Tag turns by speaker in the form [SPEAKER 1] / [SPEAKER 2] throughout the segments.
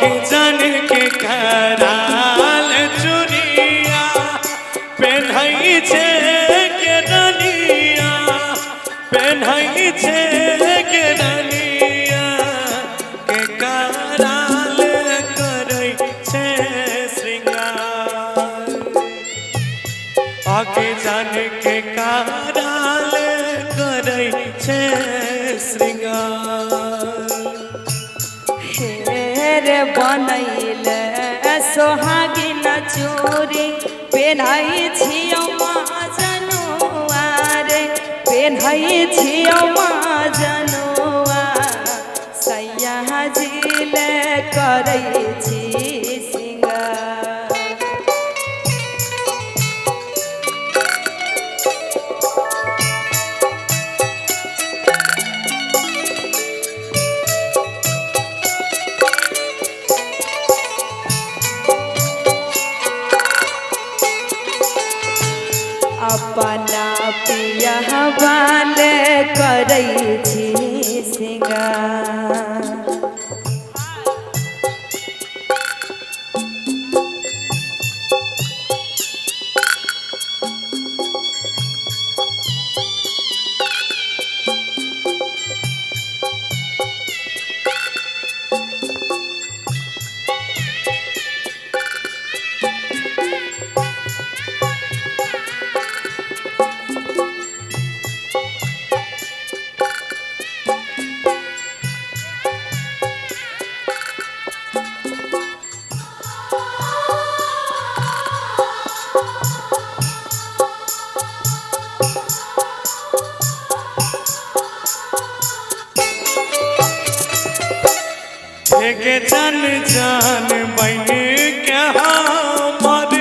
[SPEAKER 1] आगे जान के कराल चुरिया पेन्हई छे के रनिया पेन्हई छे के रनिया के कराल करै छे श्रृंगार आगे जान के कराल करै छे श्रृंगार
[SPEAKER 2] रे बनैल सोहागिन चोरी पेन्है छियौ जनुआ रे पेन्है छियौ जनुआ सैया जिल करै छी अपना पिया बाल करै छी श्रृंगार
[SPEAKER 1] के जान जान बन के हमर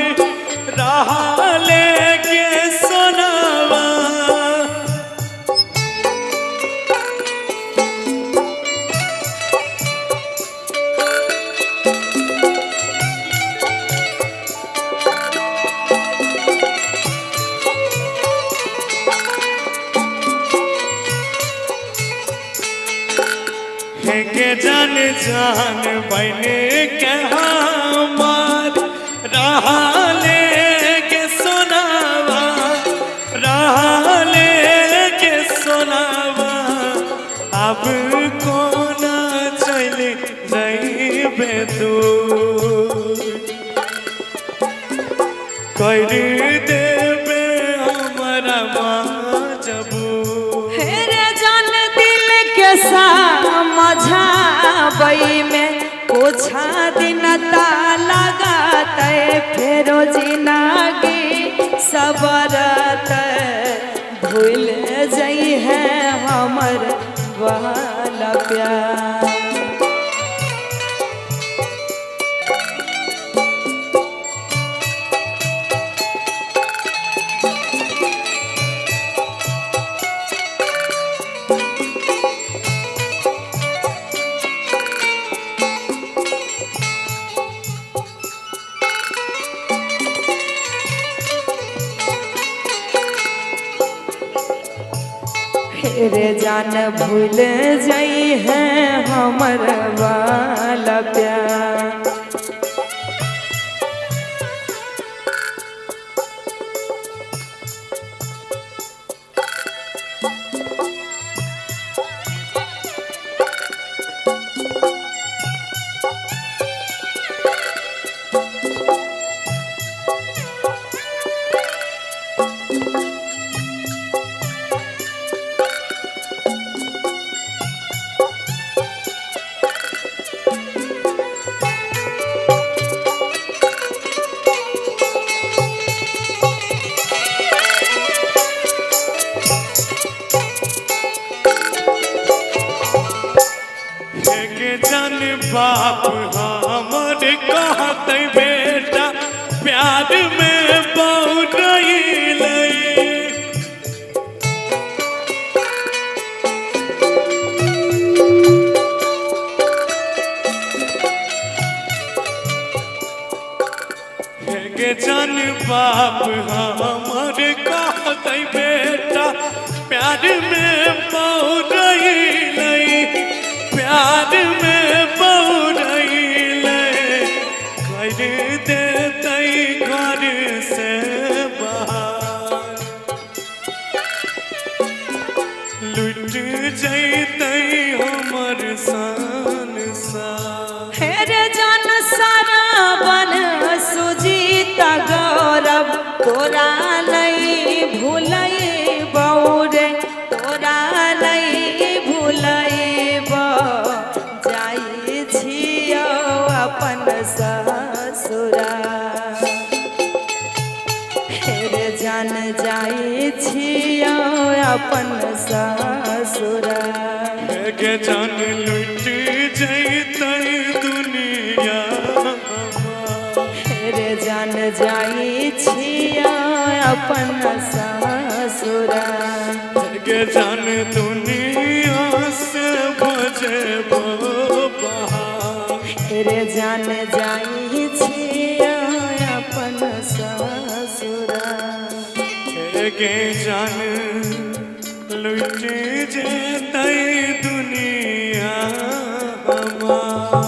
[SPEAKER 1] रहले के सोनावा के जान जान बन के हमार रहले के सोनावा रहले के सोनावा अब कोना चल जाइबे तू कर देबे हमरा माजबू
[SPEAKER 2] रे जान दिल के समझाबै में ओछा दिन ता लगाते फेरो जिंदगी सबरत भूल जाइ है हमर वाला प्यार रे जान भूल जाइ है हमर वाला प्यार
[SPEAKER 1] जन बाप हमर कहते बेटा प्यार में बहुत जन बाप हमर कहते बेटा प्यार में बहुत प्यार में बहुत
[SPEAKER 2] बन सुजीता गौरव तोरा नहीं भूलैबौ रे तोरा नहीं भूलैबौ जाइ छियौ अपन ससुरा रे जान जाइ छियौ अपन ससुरा
[SPEAKER 1] के जान लुट जैतै दुनिया
[SPEAKER 2] रे जान जाइ छियौ अपन ससुरा
[SPEAKER 1] के जान दुनिया से बजेबो
[SPEAKER 2] रे जान जाइ छियौ अपन ससुरा
[SPEAKER 1] के जान लुट जेतै दुनिया हमार।